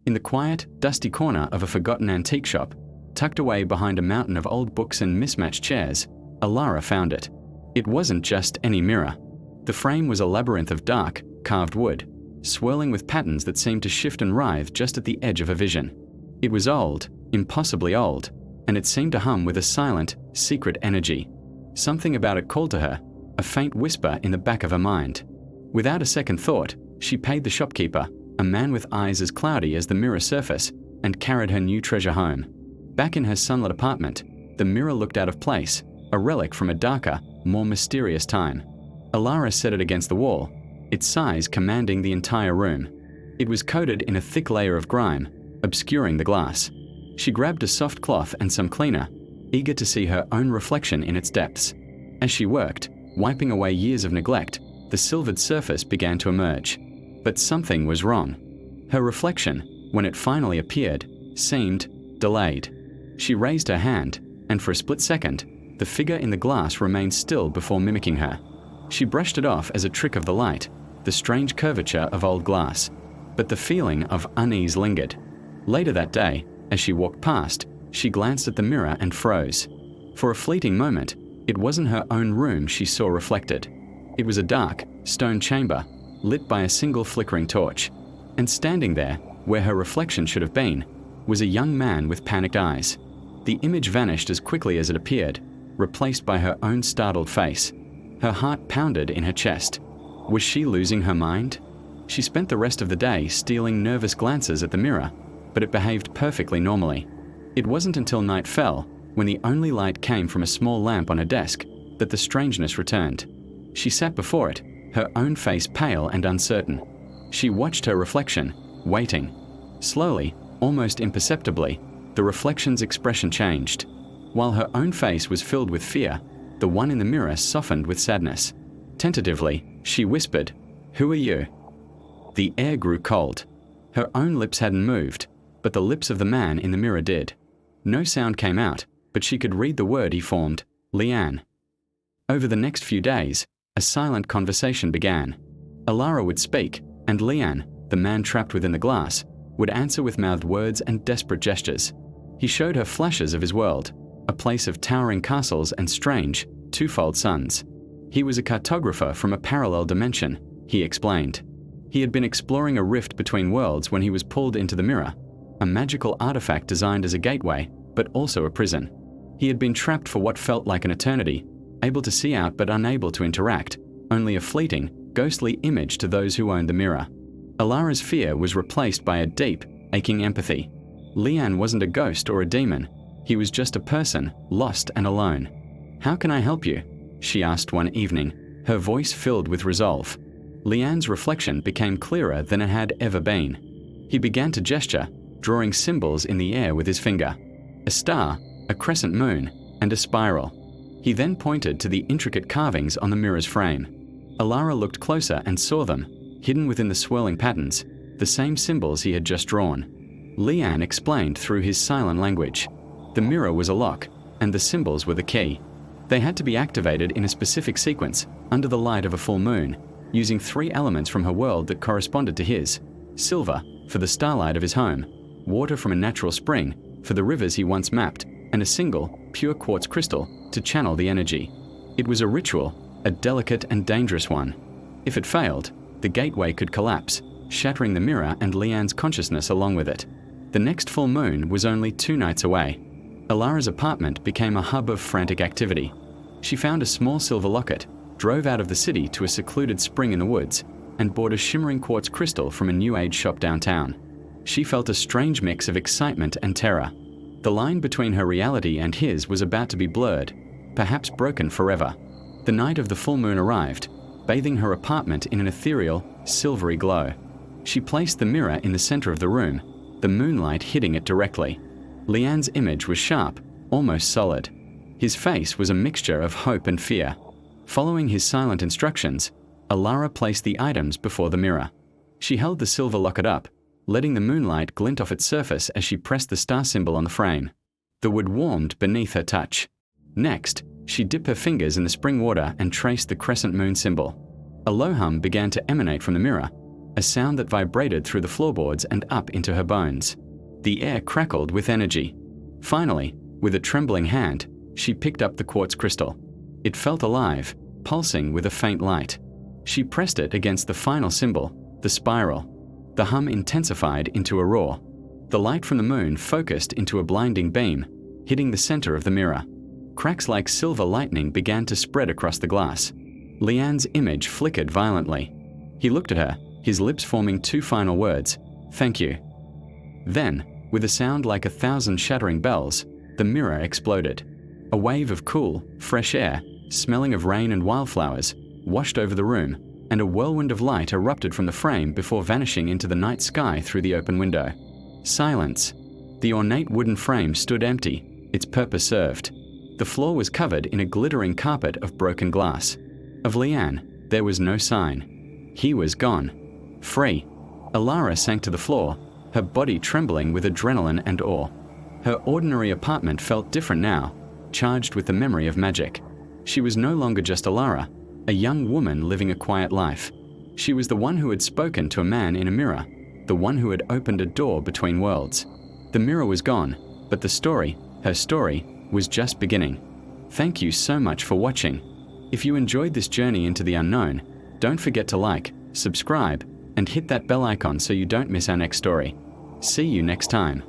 In the quiet, dusty corner of a forgotten antique shop, tucked away behind a mountain of old books and mismatched chairs, Alara found it. It wasn't just any mirror. The frame was a labyrinth of dark, carved wood, swirling with patterns that seemed to shift and writhe just at the edge of a vision. It was old, impossibly old, and it seemed to hum with a silent, secret energy. Something about it called to her, a faint whisper in the back of her mind. Without a second thought, she paid the shopkeeper, a man with eyes as cloudy as the mirror surface, and carried her new treasure home. Back in her sunlit apartment, the mirror looked out of place, a relic from a darker, more mysterious time. Alara set it against the wall, its size commanding the entire room. It was coated in a thick layer of grime, obscuring the glass. She grabbed a soft cloth and some cleaner, eager to see her own reflection in its depths. As she worked, wiping away years of neglect, the silvered surface began to emerge. But something was wrong. Her reflection, when it finally appeared, seemed delayed. She raised her hand, and for a split second, the figure in the glass remained still before mimicking her. She brushed it off as a trick of the light, the strange curvature of old glass. But the feeling of unease lingered. Later that day, as she walked past, she glanced at the mirror and froze. For a fleeting moment, it wasn't her own room she saw reflected. It was a dark, stone chamber, lit by a single flickering torch. And standing there, where her reflection should have been, was a young man with panicked eyes. The image vanished as quickly as it appeared, replaced by her own startled face. Her heart pounded in her chest. Was she losing her mind? She spent the rest of the day stealing nervous glances at the mirror, but it behaved perfectly normally. It wasn't until night fell, when the only light came from a small lamp on her desk, that the strangeness returned. She sat before it, her own face pale and uncertain. She watched her reflection, waiting. Slowly, almost imperceptibly, the reflection's expression changed. While her own face was filled with fear, the one in the mirror softened with sadness. Tentatively, she whispered, "Who are you?" The air grew cold. Her own lips hadn't moved, but the lips of the man in the mirror did. No sound came out, but she could read the word he formed, Leanne. Over the next few days, a silent conversation began. Alara would speak, and Leanne, the man trapped within the glass, would answer with mouthed words and desperate gestures. He showed her flashes of his world, a place of towering castles and strange, twofold suns. He was a cartographer from a parallel dimension, he explained. He had been exploring a rift between worlds when he was pulled into the mirror, a magical artifact designed as a gateway, but also a prison. He had been trapped for what felt like an eternity, able to see out but unable to interact, only a fleeting, ghostly image to those who owned the mirror. Alara's fear was replaced by a deep, aching empathy. Leanne wasn't a ghost or a demon. He was just a person, lost and alone. "How can I help you?" she asked one evening, her voice filled with resolve. Leanne's reflection became clearer than it had ever been. He began to gesture, drawing symbols in the air with his finger. A star, a crescent moon, and a spiral. He then pointed to the intricate carvings on the mirror's frame. Alara looked closer and saw them, hidden within the swirling patterns, the same symbols he had just drawn. Leanne explained through his silent language. The mirror was a lock, and the symbols were the key. They had to be activated in a specific sequence, under the light of a full moon, using 3 elements from her world that corresponded to his: silver, for the starlight of his home; water from a natural spring, for the rivers he once mapped; and a single, pure quartz crystal, to channel the energy. It was a ritual, a delicate and dangerous one. If it failed, the gateway could collapse, shattering the mirror and Leanne's consciousness along with it. The next full moon was only 2 nights away. Alara's apartment became a hub of frantic activity. She found a small silver locket, drove out of the city to a secluded spring in the woods, and bought a shimmering quartz crystal from a New Age shop downtown. She felt a strange mix of excitement and terror. The line between her reality and his was about to be blurred, perhaps broken forever. The night of the full moon arrived, bathing her apartment in an ethereal, silvery glow. She placed the mirror in the center of the room, the moonlight hitting it directly. Leanne's image was sharp, almost solid. His face was a mixture of hope and fear. Following his silent instructions, Alara placed the items before the mirror. She held the silver locket up, letting the moonlight glint off its surface as she pressed the star symbol on the frame. The wood warmed beneath her touch. Next, she dipped her fingers in the spring water and traced the crescent moon symbol. A low hum began to emanate from the mirror, a sound that vibrated through the floorboards and up into her bones. The air crackled with energy. Finally, with a trembling hand, she picked up the quartz crystal. It felt alive, pulsing with a faint light. She pressed it against the final symbol, the spiral. The hum intensified into a roar. The light from the moon focused into a blinding beam, hitting the center of the mirror. Cracks like silver lightning began to spread across the glass. Leanne's image flickered violently. He looked at her, his lips forming two final words, "Thank you." Then, with a sound like 1,000 shattering bells, the mirror exploded. A wave of cool, fresh air, smelling of rain and wildflowers, washed over the room, and a whirlwind of light erupted from the frame before vanishing into the night sky through the open window. Silence. The ornate wooden frame stood empty, its purpose served. The floor was covered in a glittering carpet of broken glass. Of Leanne, there was no sign. He was gone. Free. Alara sank to the floor, her body trembling with adrenaline and awe. Her ordinary apartment felt different now, charged with the memory of magic. She was no longer just Alara, a young woman living a quiet life. She was the one who had spoken to a man in a mirror, the one who had opened a door between worlds. The mirror was gone, but the story, her story, was just beginning. Thank you so much for watching. If you enjoyed this journey into the unknown, don't forget to like, subscribe, and hit that bell icon so you don't miss our next story. See you next time.